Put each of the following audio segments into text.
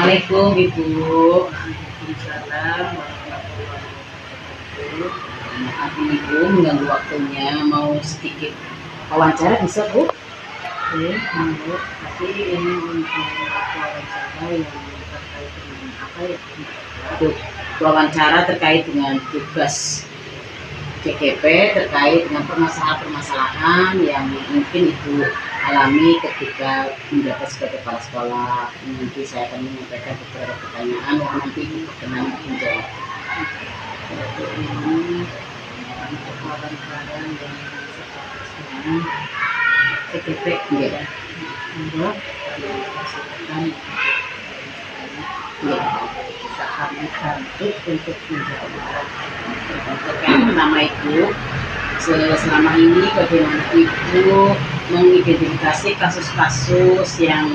Assalamualaikum Ibu. Waalaikumsalam warahmatullahi wabarakatuh. Maaf Ibu mengganggu waktunya, mau sedikit wawancara bisa Bu? Oke, monggo. Tapi ini untuk wawancara yang terkait dengan apa ya? Untuk wawancara terkait dengan tugas CGP terkait dengan permasalahan-permasalahan yang mungkin Ibu alami ketika menjabat sebagai kepala sekolah. Nanti saya akan menyampaikan beberapa pertanyaan yang nanti Ibu berkenan menjawab. Untuk ini untuk wawancara yang sekarang CGP ya. Monggo kami persilakan Ya. bisa kami bantu untuk menjawab. Untuk yang pertama Ibu, selama ini bagaimana Ibu mengidentifikasi kasus-kasus yang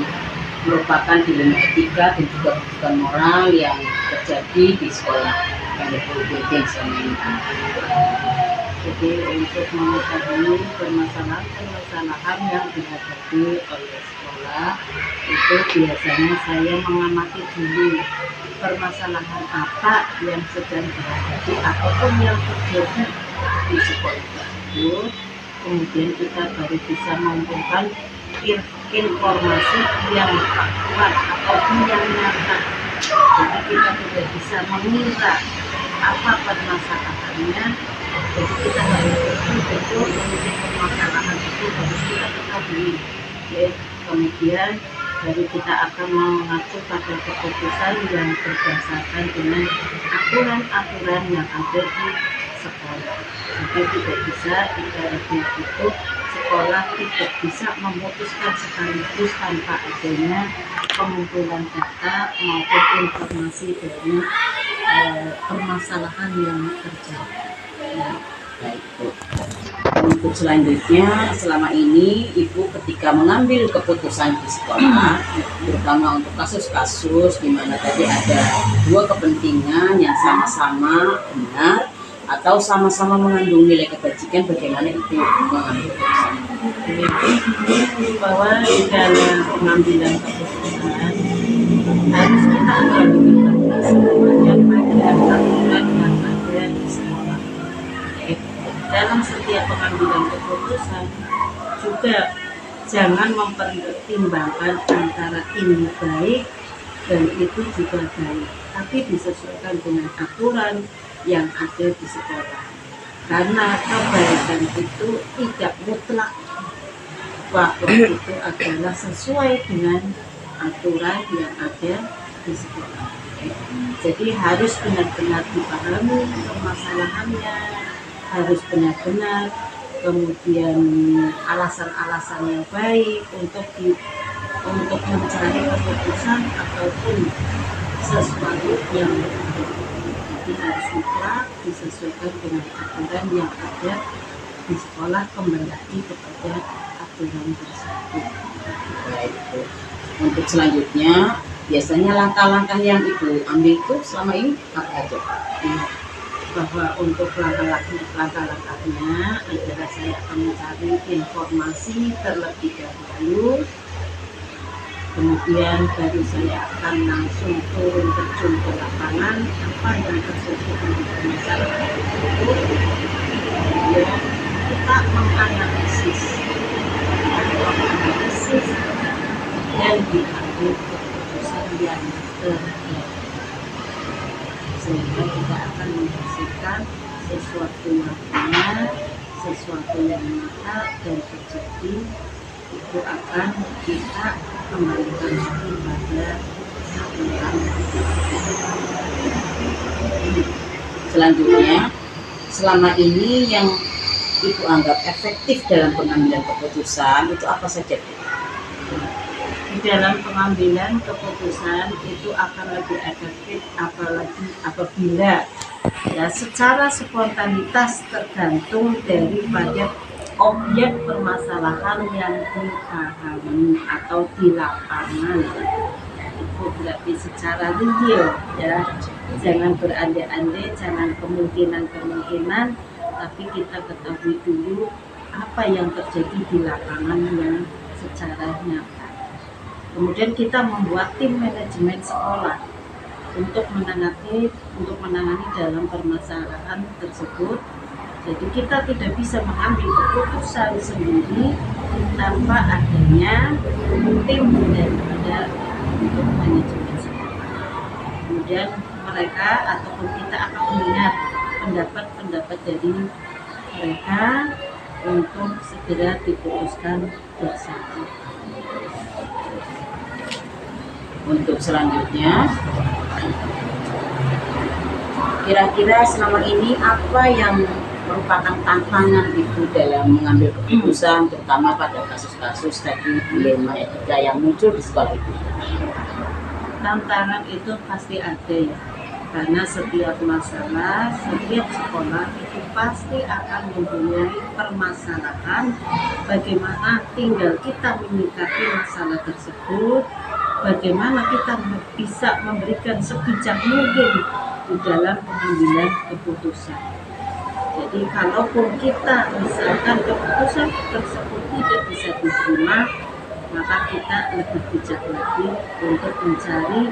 merupakan dilema etika dan juga kebutuhan moral yang terjadi di sekolah yang Ibu pimpin selama ini? Jadi untuk mengetahui permasalahan-permasalahan yang dihadapi oleh sekolah itu biasanya saya mengamati dulu permasalahan apa yang sedang dihadapi ataupun yang terjadi di sekolah tersebut. Kemudian kita baru bisa mengumpulkan informasi yang faktual ataupun yang nyata. Jadi kita tidak bisa meminta apa permasalahannya. Jadi kita harus betul-betul untuk permasalahan itu harus kita ketahui. Ya, kemudian baru kita akan mengacu pada keputusan yang berdasarkan dengan aturan-aturan yang ada di sekolah. Jadi tidak bisa ibaratnya itu sekolah tidak bisa memutuskan sekaligus tanpa adanya pengumpulan data maupun informasi dari permasalahan yang terjadi. Baik Bu. Untuk selanjutnya, selama ini Ibu ketika mengambil keputusan di sekolah, terutama untuk kasus-kasus di mana tadi ada dua kepentingan yang sama-sama benar atau sama-sama mengandung nilai kebajikan, bagaimana Ibu mengambil keputusan? Bahwa di dalam pengambilan keputusan harus kita perhatikan semuanya pada aturan yang ada di sekolah. Dalam setiap pengambilan keputusan juga jangan mempertimbangkan antara ini baik dan itu juga baik, tapi disesuaikan dengan aturan yang ada di sekolah. Karena kebaikan itu tidak mutlak, bahwa itu adalah sesuai dengan aturan yang ada di sekolah. Jadi harus benar-benar dipahami permasalahannya, harus benar-benar kemudian alasan-alasan yang baik untuk mencari keputusan ataupun sesuatu yang jadi harus mutlak disesuaikan dengan aturan yang ada di sekolah, kembali lagi kepada aturan tersebut. Baik Bu. Untuk selanjutnya, biasanya langkah-langkah yang Ibu ambil itu selama ini apa aja? Bahwa untuk langkah-langkahnya adalah saya akan mencari informasi terlebih dahulu, kemudian baru saya akan langsung turun terjun ke lapangan apa yang terjadi dengan permasalahan tersebut. Kemudian kita menganalisis dan diambil keputusan yang terbaik, sehingga kita akan menghasilkan sesuatu yang benar, sesuatu yang nyata dan terjadi. Itu akan kita kembalikan lagi pada aturan. Selanjutnya, selama ini yang Ibu anggap efektif dalam pengambilan keputusan itu apa saja Bu? Di dalam pengambilan keputusan itu akan lebih efektif apalagi apabila ya secara spontanitas tergantung daripada objek permasalahan yang dipahami atau di lapangan. Itu berarti secara real ya, jangan berandai-andai, jangan kemungkinan-kemungkinan, tapi kita ketahui dulu apa yang terjadi di lapangan yang secara nyata. Kemudian kita membuat tim manajemen sekolah untuk menangani dalam permasalahan tersebut. Jadi kita tidak bisa mengambil keputusan sendiri tanpa adanya tim daripada untuk manajemen sekolah. Kemudian mereka ataupun kita akan mendengar pendapat-pendapat dari mereka untuk segera diputuskan bersama. Untuk selanjutnya, kira-kira selama ini apa yang merupakan tantangan Ibu dalam mengambil keputusan, terutama pada kasus-kasus tadi dilema etika yang muncul di sekolah Ibu? Tantangan itu pasti ada ya, karena setiap masalah, setiap sekolah itu pasti akan mempunyai permasalahan. Bagaimana tinggal kita menyikapi masalah tersebut, bagaimana kita bisa memberikan sebijak mungkin di dalam pengambilan keputusan. Jadi kalaupun kita misalkan keputusan tersebut tidak bisa diterima, maka kita lebih bijak lagi untuk mencari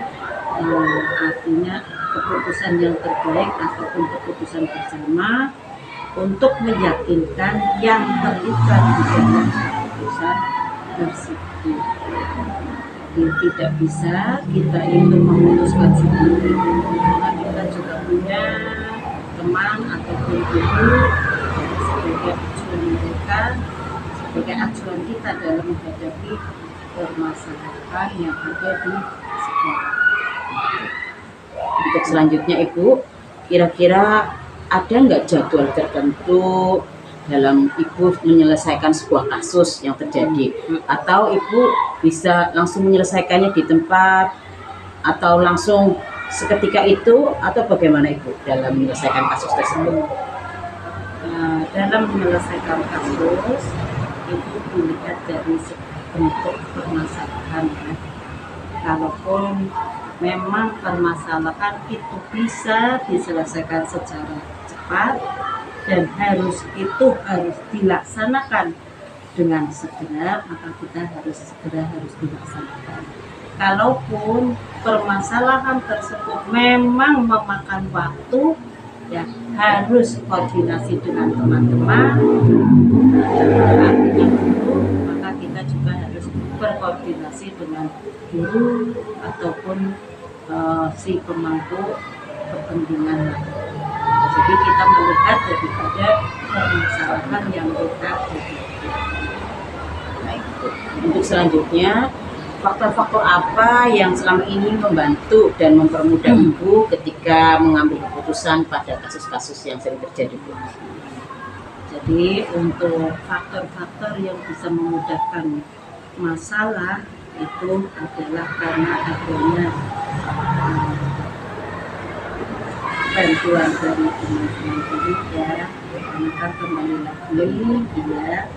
artinya keputusan yang terbaik ataupun keputusan bersama untuk meyakinkan yang terlibat di dalam keputusan tersebut. Jadi tidak bisa kita itu memutuskan sendiri, karena kita juga punya teman ataupun guru sebagai acuan mereka, sebagai acuan kita dalam menghadapi permasalahan yang ada di sekolah. Untuk selanjutnya Ibu, kira-kira ada nggak jadwal tertentu dalam Ibu menyelesaikan sebuah kasus yang terjadi, atau Ibu bisa langsung menyelesaikannya di tempat atau langsung seketika itu, atau bagaimana Ibu dalam menyelesaikan kasus tersebut? Dalam menyelesaikan kasus itu dilihat dari bentuk permasalahan ya. Kalaupun memang permasalahan itu bisa diselesaikan secara cepat dan harus dilaksanakan dengan segera, maka kita harus dilaksanakan. Kalaupun permasalahan tersebut memang memakan waktu, ya harus koordinasi dengan teman-teman, artinya guru, maka kita juga harus berkoordinasi dengan guru ataupun si pemangku kepentingan. Jadi kita melihat daripada permasalahan yang kita hadapi. Baik, untuk selanjutnya, faktor-faktor apa yang selama ini membantu dan mempermudah Ibu ketika mengambil keputusan pada kasus-kasus yang sering terjadi, Bu? Jadi untuk faktor-faktor yang bisa memudahkan masalah itu adalah karena adanya bantuan dari teman-teman guru ya. Karena kan kembali lagi dia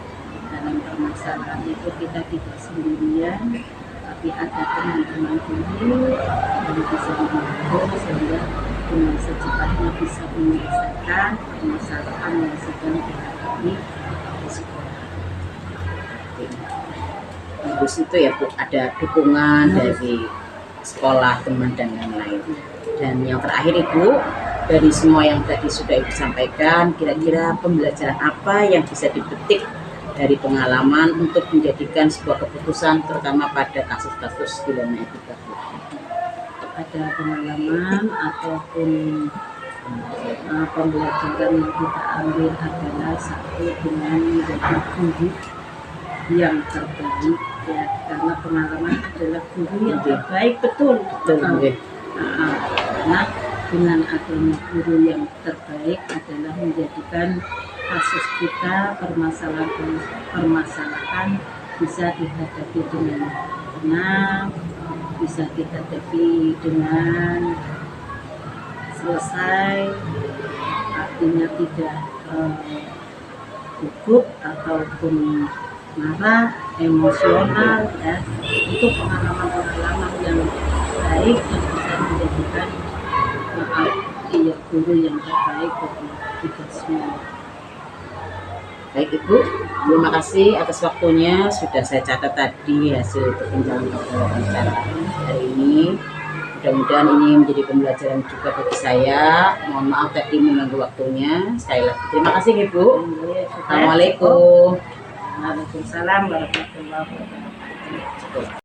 dalam permasalahan itu kita tidak sendirian, tapi ada teman-teman guru yang bisa membantu sehingga dengan secepatnya bisa menyelesaikan permasalahan yang sedang dihadapi di sekolah. Bagus itu ya Bu, ada dukungan dari sekolah, teman, dan lain-lain. Dan yang terakhir Ibu, dari semua yang tadi sudah Ibu sampaikan, kira-kira pembelajaran apa yang bisa dipetik dari pengalaman untuk menjadikan sebuah keputusan, terutama pada kasus-kasus dilema etika, Bu? Ada pengalaman ataupun pembelajaran yang kita ambil adalah satu, dengan menjadi guru yang terbaik ya, karena pengalaman adalah guru yang terbaik, betul. Karena dengan adanya guru yang terbaik adalah menjadikan kasus kita, permasalahan bisa dihadapi dengan tenang, bisa dihadapi dengan selesai, artinya tidak gugup ataupun marah, emosional ya. Itu pengalaman-pengalaman yang baik yang bisa menjadikan guru yang terbaik bagi kita semua. Baik Ibu, terima kasih atas waktunya. Sudah saya catat tadi hasil perbincangan wawancara hari ini. Mudah-mudahan ini menjadi pembelajaran juga bagi saya. Mohon maaf tadi mengganggu waktunya. Sekali lagi terima kasih Ibu. Assalamualaikum. Waalaikumsalam warahmatullahi wabarakatuh.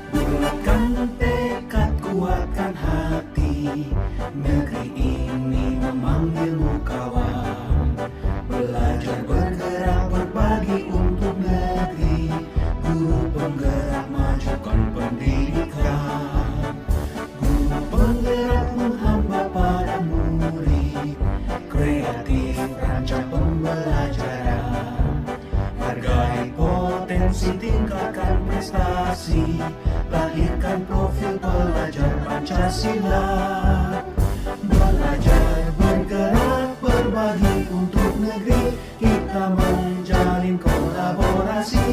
Bulatkan tekad, kuatkan hati, negeri ini memanggilmu kawan. Belajar bergerak berbagi untuk negeri, guru penggerak majukan pendidikan. Guru penggerak menghamba pada murid, kreatif rancang pembelajaran. Hargai potensi, tingkatkan prestasi, lahirkan profil pelajar Pancasila. Belajar bergerak berbagi untuk negeri, kita menjalin kolaborasi.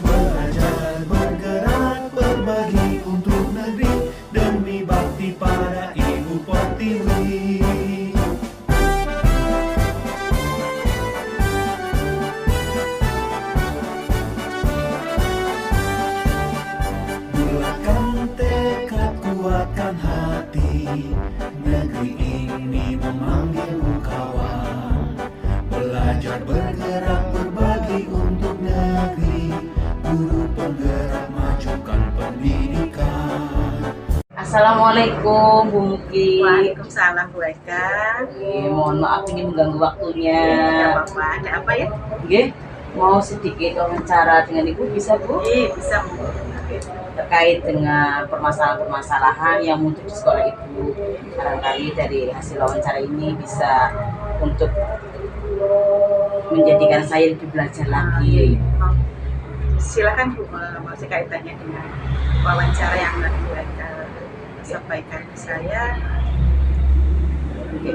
Belajar bergerak berbagi untuk negeri, demi bakti pada Ibu Pertiwi. Bulatkan tekad, kuatkan hati, negeri ini memanggilmu kawan. Belajar bergerak berbagi untuk negeri, guru penggerak majukan pendidikan. Assalamualaikum Bu Muki. Waalaikumsalam Bu Eka. Mohon maaf ini mengganggu waktunya. Tidak apa-apa. Ada apa ya? Oke, mau sedikit wawancara dengan Ibu bisa Bu? Bisa Bu. Terkait dengan permasalahan-permasalahan yang muncul di sekolah Ibu. Barangkali dari hasil wawancara ini bisa untuk menjadikan saya lebih belajar lagi. Silakan Bu, masih kaitannya dengan wawancara yang tadi Bu Eka sampaikan ke saya. Oke.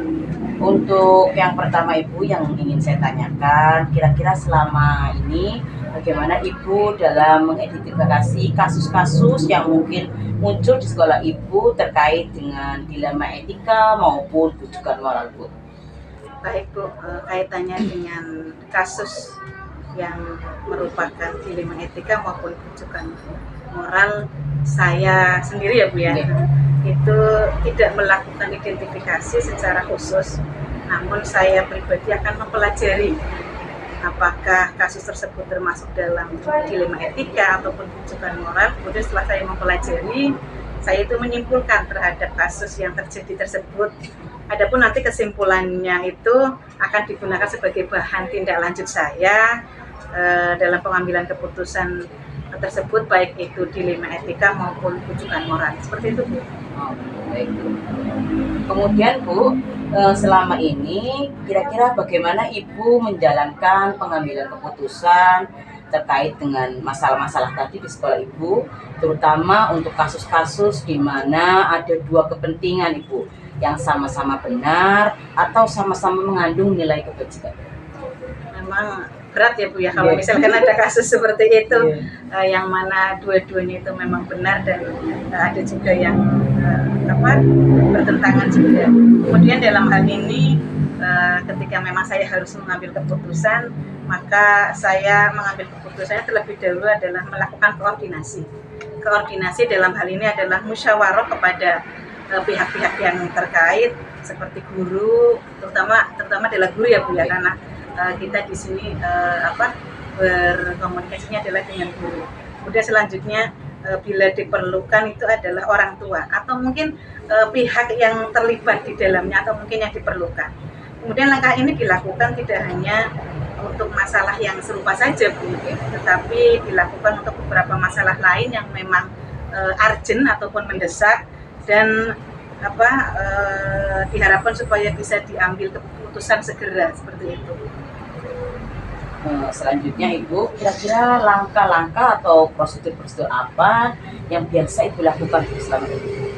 Untuk yang pertama Ibu yang ingin saya tanyakan, kira-kira selama ini bagaimana Ibu dalam mengidentifikasi kasus-kasus yang mungkin muncul di sekolah Ibu terkait dengan dilema etika maupun rujukan moral Bu? Baik Bu, kaitannya dengan kasus yang merupakan dilema etika maupun rujukan moral, saya sendiri ya Bu ya, itu tidak melakukan identifikasi secara khusus, namun saya pribadi akan mempelajari apakah kasus tersebut termasuk dalam dilema etika ataupun rujukan moral. Kemudian setelah saya mempelajari, saya itu menyimpulkan terhadap kasus yang terjadi tersebut. Adapun nanti kesimpulannya itu akan digunakan sebagai bahan tindak lanjut saya dalam pengambilan keputusan tersebut, baik itu dilema etika maupun rujukan moral. Seperti itu Bu. Oh, baik Bu. Kemudian Bu, selama ini kira-kira bagaimana Ibu menjalankan pengambilan keputusan terkait dengan masalah-masalah tadi di sekolah Ibu, terutama untuk kasus-kasus di mana ada dua kepentingan Ibu yang sama-sama benar atau sama-sama mengandung nilai kebajikan? Memang berat ya Bu ya, kalau misalkan ada kasus seperti itu, yang mana dua-duanya itu memang benar dan ada juga yang bertentangan juga. Kemudian dalam hal ini ketika memang saya harus mengambil keputusan, maka saya mengambil keputusannya terlebih dahulu adalah melakukan koordinasi. Koordinasi dalam hal ini adalah musyawarah kepada pihak-pihak yang terkait seperti guru, terutama adalah guru ya Bu ya, karena kita di sini berkomunikasinya adalah dengan guru. Kemudian selanjutnya bila diperlukan itu adalah orang tua atau mungkin pihak yang terlibat di dalamnya atau mungkin yang diperlukan. Kemudian langkah ini dilakukan tidak hanya untuk masalah yang serupa saja Bu, tetapi dilakukan untuk beberapa masalah lain yang memang urgent ataupun mendesak dan diharapkan supaya bisa diambil keputusan segera seperti itu. Selanjutnya Ibu, kira-kira langkah-langkah atau prosedur-prosedur apa yang biasa Ibu lakukan selama ini?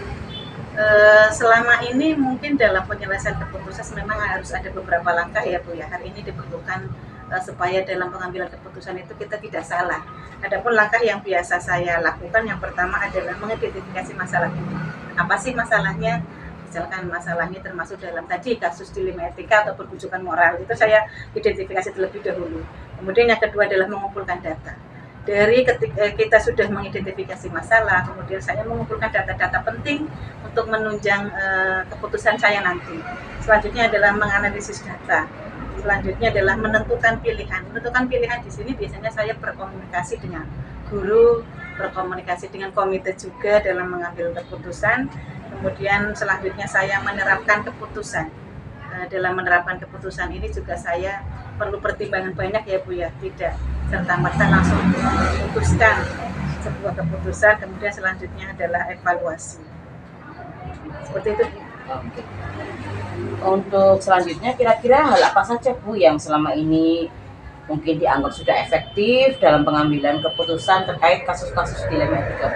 Selama ini mungkin dalam penyelesaian keputusan memang harus ada beberapa langkah ya Bu ya. Hari ini diperlukan supaya dalam pengambilan keputusan itu kita tidak salah. Adapun langkah yang biasa saya lakukan yang pertama adalah mengidentifikasi masalah ini. Apa sih masalahnya? Misalkan masalahnya termasuk dalam tadi kasus dilema etika atau perbujukan moral, itu saya identifikasi terlebih dahulu. Kemudian yang kedua adalah mengumpulkan data. Dari ketika kita sudah mengidentifikasi masalah, kemudian saya mengumpulkan data-data penting untuk menunjang keputusan saya nanti. Selanjutnya adalah menganalisis data. Selanjutnya adalah menentukan pilihan. Menentukan pilihan di sini biasanya saya berkomunikasi dengan guru, berkomunikasi dengan komite juga dalam mengambil keputusan. Kemudian selanjutnya saya menerapkan keputusan. Dalam menerapkan keputusan ini juga saya perlu pertimbangan banyak ya Bu ya, tidak serta-merta langsung memutuskan sebuah keputusan. Kemudian selanjutnya adalah evaluasi. Seperti itu. Oke. Untuk selanjutnya kira-kira hal apa saja Bu yang selama ini mungkin dianggap sudah efektif dalam pengambilan keputusan terkait kasus-kasus dilema etika?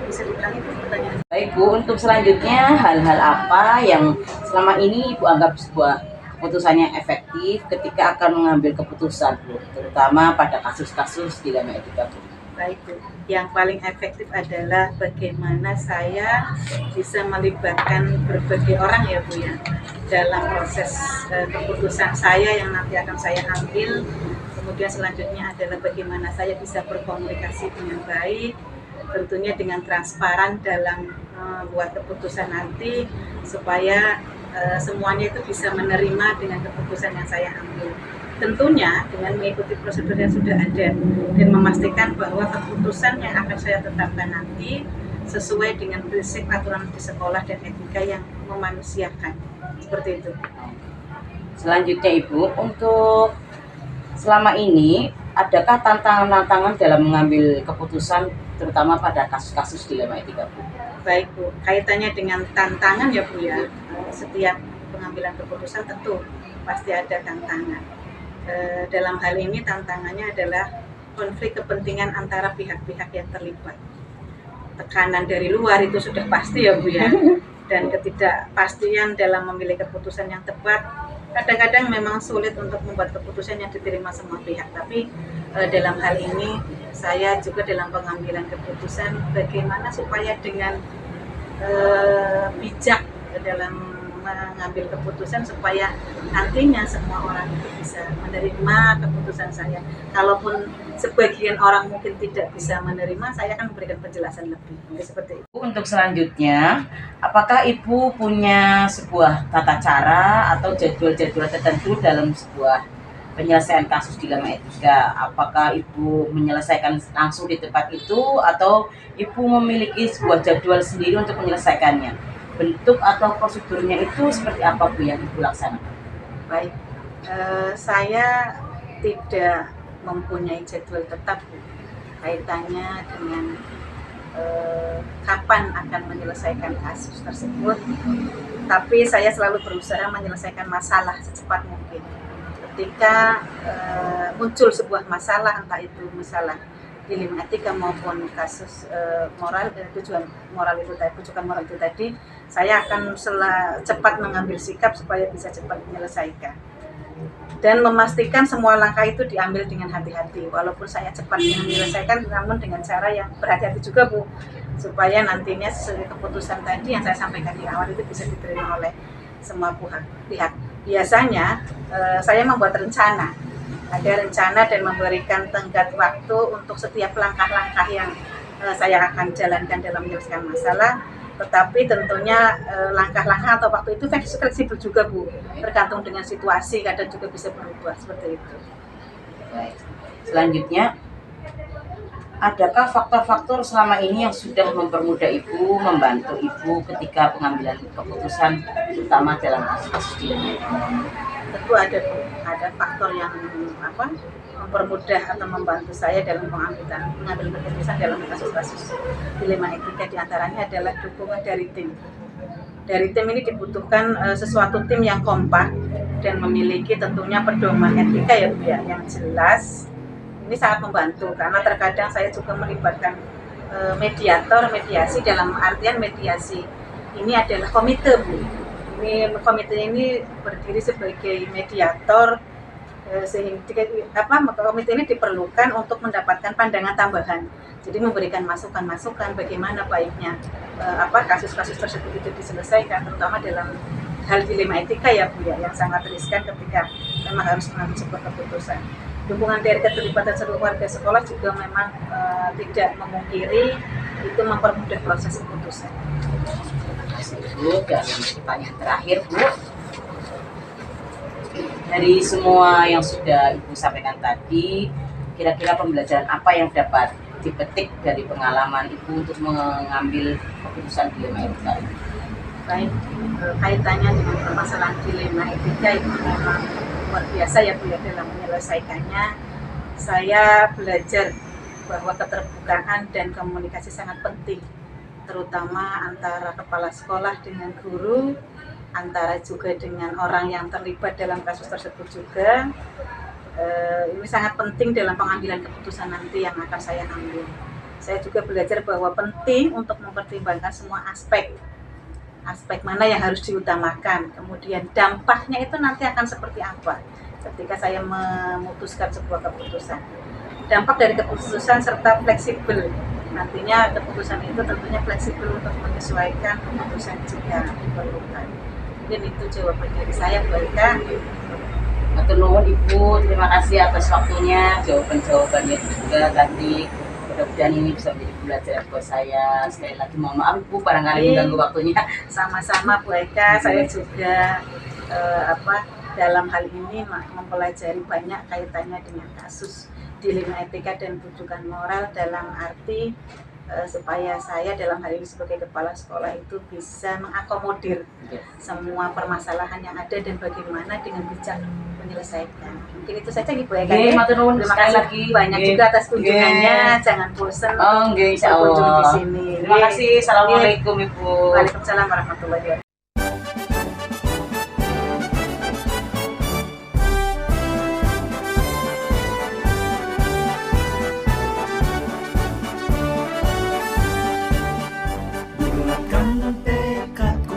Bisa diulangi Bu pertanyaan? Baik Bu, untuk selanjutnya hal-hal apa yang selama ini Ibu anggap sebuah keputusan yang efektif ketika akan mengambil keputusan Bu, terutama pada kasus-kasus dilema etika Bu? Baik Bu, yang paling efektif adalah bagaimana saya bisa melibatkan berbagai orang ya Bu ya dalam proses keputusan saya yang nanti akan saya ambil. Kemudian selanjutnya adalah bagaimana saya bisa berkomunikasi dengan baik, tentunya dengan transparan dalam buat keputusan nanti supaya semuanya itu bisa menerima dengan keputusan yang saya ambil. Tentunya dengan mengikuti prosedur yang sudah ada dan memastikan bahwa keputusan yang akan saya tetapkan nanti sesuai dengan prinsip aturan di sekolah dan etika yang memanusiakan. Seperti itu. Selanjutnya Ibu, untuk selama ini adakah tantangan-tantangan dalam mengambil keputusan terutama pada kasus-kasus dilema etika Bu? Baik Bu, kaitannya dengan tantangan ya Bu ya, setiap pengambilan keputusan tentu pasti ada tantangan. Dalam hal ini tantangannya adalah konflik kepentingan antara pihak-pihak yang terlibat. Tekanan dari luar itu sudah pasti ya Bu ya, dan ketidakpastian dalam memilih keputusan yang tepat kadang-kadang memang sulit untuk membuat keputusan yang diterima semua pihak. Tapi dalam hal ini saya juga dalam pengambilan keputusan bagaimana supaya dengan bijak dalam mengambil keputusan supaya nantinya semua orang itu bisa menerima keputusan saya. Kalaupun sebagian orang mungkin tidak bisa menerima, saya akan memberikan penjelasan lebih. Seperti itu. Untuk selanjutnya, apakah Ibu punya sebuah tata cara atau jadwal-jadwal tertentu dalam sebuah penyelesaian kasus dilema etika? Apakah Ibu menyelesaikan langsung di tempat itu atau Ibu memiliki sebuah jadwal sendiri untuk menyelesaikannya? Bentuk atau prosedurnya itu seperti apa Bu yang Ibu laksanakan? Baik, saya tidak mempunyai jadwal tetap Bu, kaitannya dengan kapan akan menyelesaikan kasus tersebut. Tapi saya selalu berusaha menyelesaikan masalah secepat mungkin. Ketika muncul sebuah masalah, entah itu masalah dilema etika maupun kasus moral, tujuan moral itu tadi, rujukan moral itu tadi, saya akan cepat mengambil sikap supaya bisa cepat menyelesaikan dan memastikan semua langkah itu diambil dengan hati-hati. Walaupun saya cepat menyelesaikan, namun dengan cara yang berhati-hati juga Bu, supaya nantinya sesuai keputusan tadi yang saya sampaikan di awal itu bisa diterima oleh semua pihak. Biasanya saya membuat rencana. Ada rencana dan memberikan tenggat waktu untuk setiap langkah-langkah yang saya akan jalankan dalam menyelesaikan masalah. Tetapi tentunya langkah-langkah atau waktu itu fleksibel juga Bu, tergantung dengan situasi, kadang juga bisa berubah seperti itu. Baik. Selanjutnya, adakah faktor-faktor selama ini yang sudah mempermudah Ibu, membantu Ibu ketika pengambilan keputusan, terutama dalam kasus-kasus dilema etika? Tentu ada faktor yang mempermudah atau membantu saya dalam mengambil keputusan dalam kasus-kasus dilema etika. Di antaranya adalah dukungan dari tim. Dari tim ini dibutuhkan sesuatu tim yang kompak dan memiliki tentunya pedoman etika ya Bu ya, yang jelas. Ini sangat membantu karena terkadang saya juga melibatkan mediasi dalam artian mediasi ini adalah komite Bu. Ini komite ini berdiri sebagai mediator sehingga komite ini diperlukan untuk mendapatkan pandangan tambahan. Jadi memberikan masukan-masukan bagaimana baiknya kasus-kasus tersebut itu diselesaikan, terutama dalam hal dilema etika ya Bu ya, yang sangat riskan ketika memang harus mengambil sebuah keputusan. Dukungan dari keterlibatan seluruh warga sekolah juga memang tidak memungkiri itu mempermudah proses keputusan. Bu, dan pertanyaan terakhir Bu, dari semua yang sudah Ibu sampaikan tadi, kira-kira pembelajaran apa yang dapat dipetik dari pengalaman Ibu untuk mengambil keputusan dilema etika? Baik, kaitannya dengan permasalahan dilema etika itu memang luar biasa ya Bu ya dalam menyelesaikannya. Saya belajar bahwa keterbukaan dan komunikasi sangat penting, terutama antara kepala sekolah dengan guru, antara juga dengan orang yang terlibat dalam kasus tersebut juga. Ini sangat penting dalam pengambilan keputusan nanti yang akan saya ambil. Saya juga belajar bahwa penting untuk mempertimbangkan semua aspek mana yang harus diutamakan, kemudian dampaknya itu nanti akan seperti apa ketika saya memutuskan sebuah keputusan. Dampak dari keputusan serta fleksibel, nantinya keputusan itu tentunya fleksibel untuk menyesuaikan keputusan jika diperlukan. Dan itu jawaban dari saya Bu Eka. Matur nuwun Ibu, terima kasih atas waktunya, jawaban-jawabannya juga tadi. Mudah-mudahan ini bisa menjadi pembelajaran buat saya. Sekali lagi mohon maaf Bu, barangkali mengganggu waktunya. Sama-sama Bu Eka, saya juga dalam hal ini mempelajari banyak kaitannya dengan kasus dilema etika dan rujukan moral, dalam arti supaya saya dalam hal ini sebagai kepala sekolah itu bisa mengakomodir semua permasalahan yang ada dan bagaimana dengan bijak menyelesaikan. Mungkin itu saja Ibu Eka. Terima kasih lagi banyak juga atas kunjungannya. Jangan bosan berkunjung di sini. Terima kasih. Assalamualaikum Ibu. Waalaikumsalam warahmatullahi wabarakatuh.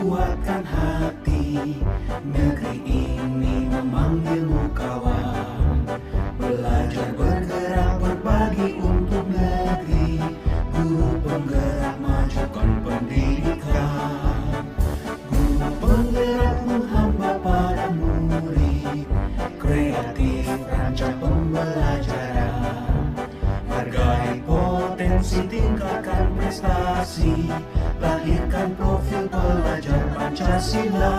Kuatkan hati, negeri ini memanggilmu kawan. Belajar bergerak berbagi untuk negeri, guru penggerak majukan pendidikan. Guru penggerak menghamba pada murid, kreatif rancang pembelajaran. Hargai potensi, tingkatkan prestasi, lahirkan profil pelajar Pancasila.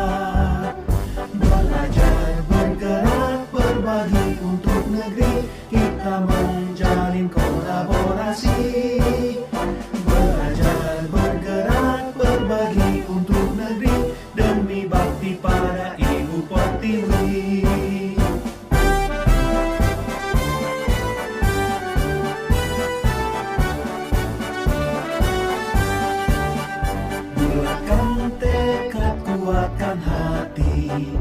Belajar bergerak berbagi untuk negeri, kita menjalin kolaborasi. Belajar bergerak berbagi untuk negeri, demi bakti pada Ibu Pertiwi. Bulatkan tekad, kuatkan hati,